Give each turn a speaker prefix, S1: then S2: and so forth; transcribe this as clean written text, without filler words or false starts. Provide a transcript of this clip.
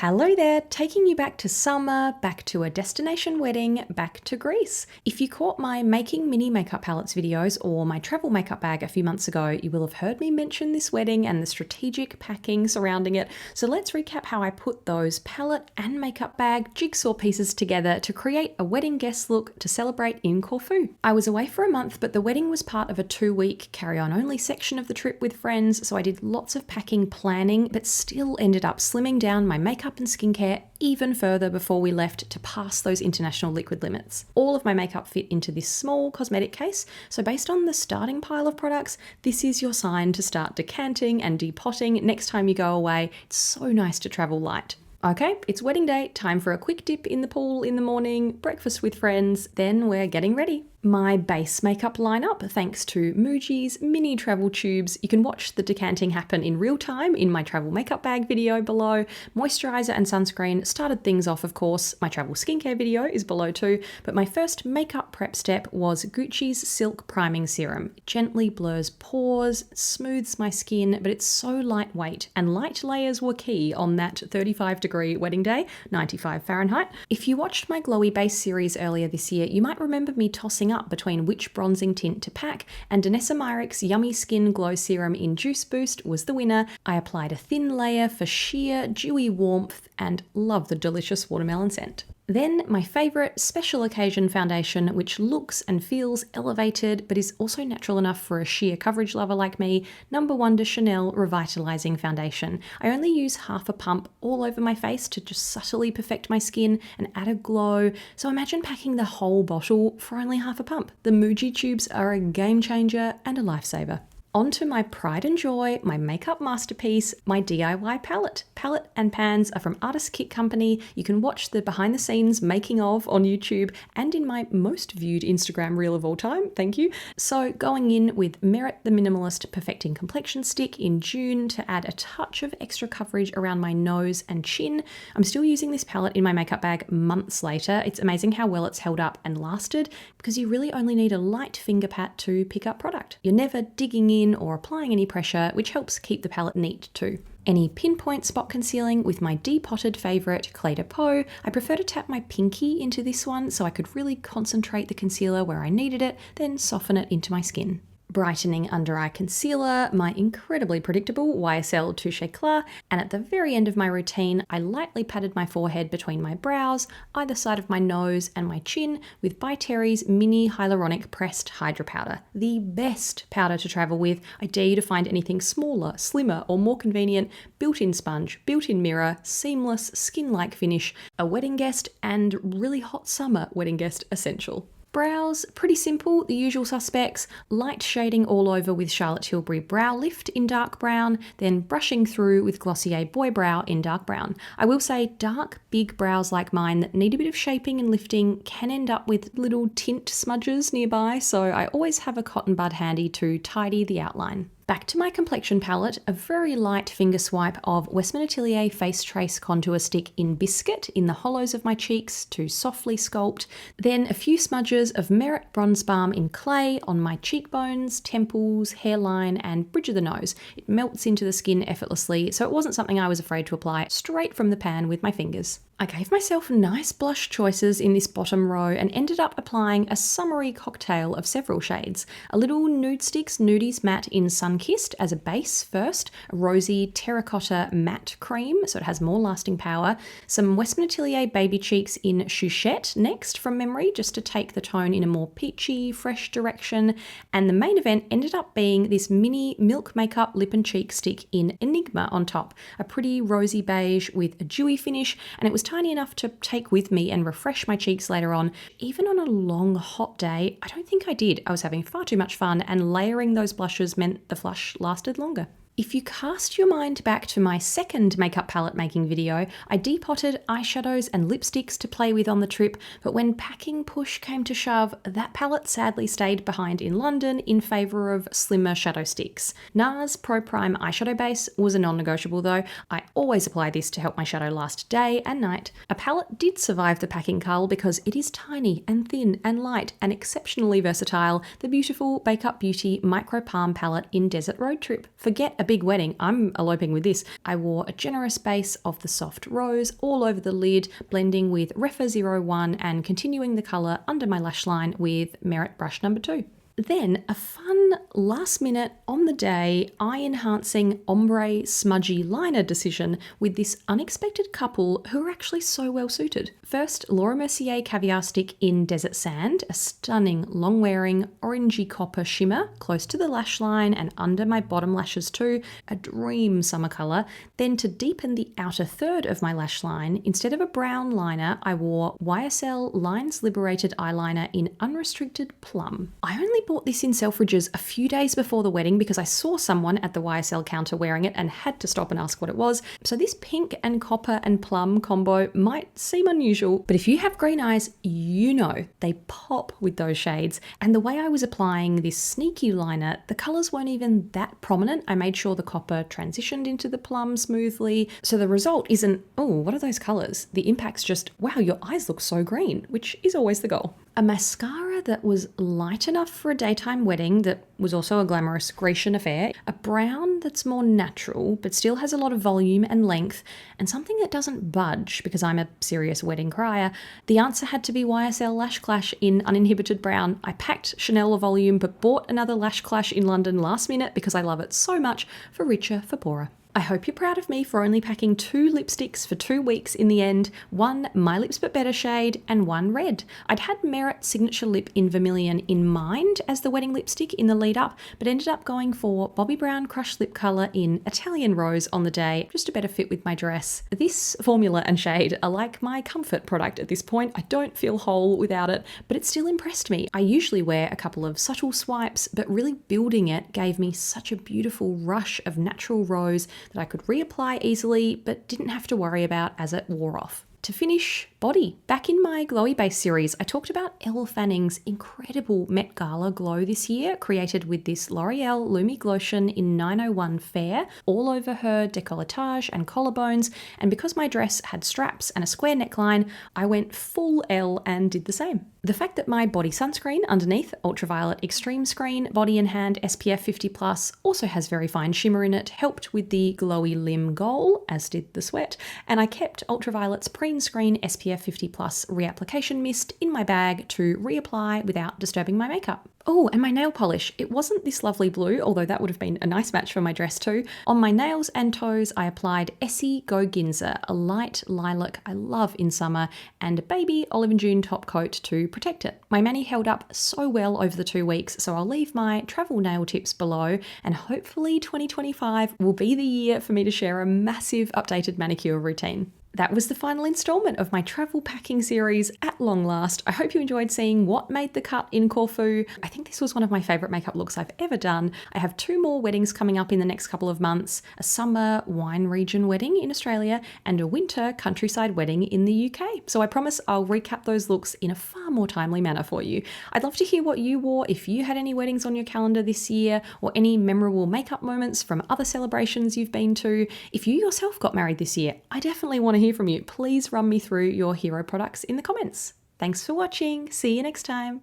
S1: Hello there, taking you back to summer, back to a destination wedding, back to Greece. If you caught my making mini makeup palettes videos or my travel makeup bag a few months ago, you will have heard me mention this wedding and the strategic packing surrounding it. So let's recap how I put those palette and makeup bag jigsaw pieces together to create a wedding guest look to celebrate in Corfu. I was away for a month, but the wedding was part of a 2-week carry-on only section of the trip with friends, so I did lots of packing planning, but still ended up slimming down my makeup and skincare even further before we left to pass those international liquid limits. All of my makeup fit into this small cosmetic case, so based on the starting pile of products, this is your sign to start decanting and depotting next time you go away. It's so nice to travel light. Okay, it's wedding day, time for a quick dip in the pool in the morning, breakfast with friends, then we're getting ready. My base makeup lineup, thanks to Muji's mini travel tubes. You can watch the decanting happen in real time in my travel makeup bag video below. Moisturizer and sunscreen started things off, of course. My travel skincare video is below too, but my first makeup prep step was Gucci's Silk Priming Serum. It gently blurs pores, smooths my skin, but it's so lightweight, and light layers were key on that 35-degree wedding day, 95 Fahrenheit. If you watched my glowy base series earlier this year, you might remember me tossing up between which bronzing tint to pack, and Danessa Myricks Yummy Skin Glow Serum in Juice Boost was the winner. I applied a thin layer for sheer dewy warmth and love the delicious watermelon scent. Then my favourite special occasion foundation, which looks and feels elevated but is also natural enough for a sheer coverage lover like me, No. 1 de Chanel Revitalizing Foundation. I only use half a pump all over my face to just subtly perfect my skin and add a glow, so imagine packing the whole bottle for only half a pump. The Muji tubes are a game changer and a lifesaver. On to my pride and joy, my makeup masterpiece, my DIY palette. Palette and pans are from Artist Kit Company. You can watch the behind the scenes making of on YouTube and in my most viewed Instagram reel of all time, thank you. So going in with Merit the Minimalist Perfecting Complexion Stick in June to add a touch of extra coverage around my nose and chin. I'm still using this palette in my makeup bag months later. It's amazing how well it's held up and lasted because you really only need a light finger pat to pick up product. You're never digging in or applying any pressure, which helps keep the palette neat too. Any pinpoint spot concealing with my depotted favourite Clé de Peau. I prefer to tap my pinky into this one so I could really concentrate the concealer where I needed it, then soften it into my skin. Brightening under eye concealer, my incredibly predictable YSL Touche Eclat, and at the very end of my routine, I lightly patted my forehead between my brows, either side of my nose and my chin with By Terry's Mini Hyaluronic Pressed Hydra Powder. The best powder to travel with. I dare you to find anything smaller, slimmer, or more convenient. Built-in sponge, built-in mirror, seamless, skin-like finish, a wedding guest and really hot summer wedding guest essential. Brows, pretty simple, the usual suspects, light shading all over with Charlotte Tilbury Brow Lift in dark brown, then brushing through with Glossier Boy Brow in dark brown. I will say dark, big brows like mine that need a bit of shaping and lifting can end up with little tint smudges nearby, so I always have a cotton bud handy to tidy the outline. Back to my complexion palette, a very light finger swipe of Westman Atelier Face Trace Contour Stick in Biscuit in the hollows of my cheeks to softly sculpt, then a few smudges of Merit Bronze Balm in Clay on my cheekbones, temples, hairline and bridge of the nose. It melts into the skin effortlessly, so it wasn't something I was afraid to apply straight from the pan with my fingers. I gave myself nice blush choices in this bottom row and ended up applying a summery cocktail of several shades. A little Nude Sticks Nudies Matte in Sunkissed as a base first, a rosy terracotta matte cream so it has more lasting power, some Westman Atelier Baby Cheeks in Chouchette next from memory just to take the tone in a more peachy, fresh direction, and the main event ended up being this mini Milk Makeup Lip and Cheek Stick in Enigma on top, a pretty rosy beige with a dewy finish, and it was tiny enough to take with me and refresh my cheeks later on. Even on a long hot day, I don't think I did. I was having far too much fun and layering those blushes meant the flush lasted longer. If you cast your mind back to my second makeup palette making video, I depotted eyeshadows and lipsticks to play with on the trip, but when packing push came to shove, that palette sadly stayed behind in London in favour of slimmer shadow sticks. NARS Pro Prime eyeshadow base was a non-negotiable though. I always apply this to help my shadow last day and night. A palette did survive the packing cull because it is tiny and thin and light and exceptionally versatile, the beautiful Bake Up Beauty Micro Palm palette in Desert Road Trip. Forget big wedding. I'm eloping with this. I wore a generous base of the soft rose all over the lid, blending with Refa 01 and continuing the colour under my lash line with Merit brush number 2. Then a fun last minute on the day eye-enhancing ombre smudgy liner decision with this unexpected couple who are actually so well suited. First, Laura Mercier Caviar Stick in Desert Sand, a stunning long-wearing orangey copper shimmer close to the lash line and under my bottom lashes too, a dream summer colour. Then to deepen the outer third of my lash line, instead of a brown liner, I wore YSL Lines Liberated eyeliner in Unrestricted Plum. I only bought this in Selfridges a few days before the wedding because I saw someone at the YSL counter wearing it and had to stop and ask what it was. So this pink and copper and plum combo might seem unusual, but if you have green eyes, you know they pop with those shades. And the way I was applying this sneaky liner, the colours weren't even that prominent. I made sure the copper transitioned into the plum smoothly. So the result isn't, oh, what are those colours? The impact's just, wow, your eyes look so green, which is always the goal. A mascara that was light enough for a daytime wedding that was also a glamorous Grecian affair, a brown that's more natural but still has a lot of volume and length, and something that doesn't budge because I'm a serious wedding crier. The answer had to be YSL Lash Clash in Uninhibited Brown. I packed Chanel a volume but bought another Lash Clash in London last minute because I love it so much, for richer, for poorer. I hope you're proud of me for only packing 2 lipsticks for 2 weeks in the end, one My Lips But Better shade and one red. I'd had Merit Signature Lip in Vermilion in mind as the wedding lipstick in the lead up, but ended up going for Bobbi Brown Crush Lip Colour in Italian Rose on the day, just a better fit with my dress. This formula and shade are like my comfort product at this point. I don't feel whole without it, but it still impressed me. I usually wear a couple of subtle swipes, but really building it gave me such a beautiful rush of natural rose that I could reapply easily but didn't have to worry about as it wore off. To finish, body. Back in my Glowy Base series, I talked about Elle Fanning's incredible Met Gala glow this year, created with this L'Oreal Lumi Glotion in 901 Fair, all over her décolletage and collarbones, and because my dress had straps and a square neckline, I went full Elle and did the same. The fact that my body sunscreen underneath, Ultraviolet Extreme Screen Body and Hand SPF 50+, also has very fine shimmer in it, helped with the glowy limb goal, as did the sweat, and I kept Ultraviolet's Preen Screen SPF 50+ reapplication mist in my bag to reapply without disturbing my makeup. Oh, and my nail polish. It wasn't this lovely blue, although that would have been a nice match for my dress too. On my nails and toes, I applied Essie Go Ginza, a light lilac I love in summer, and a baby olive and June top coat to protect it. My mani held up so well over the 2 weeks, so I'll leave my travel nail tips below, and hopefully 2025 will be the year for me to share a massive updated manicure routine. That was the final installment of my travel packing series at long last. I hope you enjoyed seeing what made the cut in Corfu. I think this was one of my favourite makeup looks I've ever done. I have 2 more weddings coming up in the next couple of months, a summer wine region wedding in Australia and a winter countryside wedding in the UK. So I promise I'll recap those looks in a far more timely manner for you. I'd love to hear what you wore, if you had any weddings on your calendar this year, or any memorable makeup moments from other celebrations you've been to. If you yourself got married this year, I definitely want to hear from you. Please run me through your hero products in the comments. Thanks for watching. See you next time.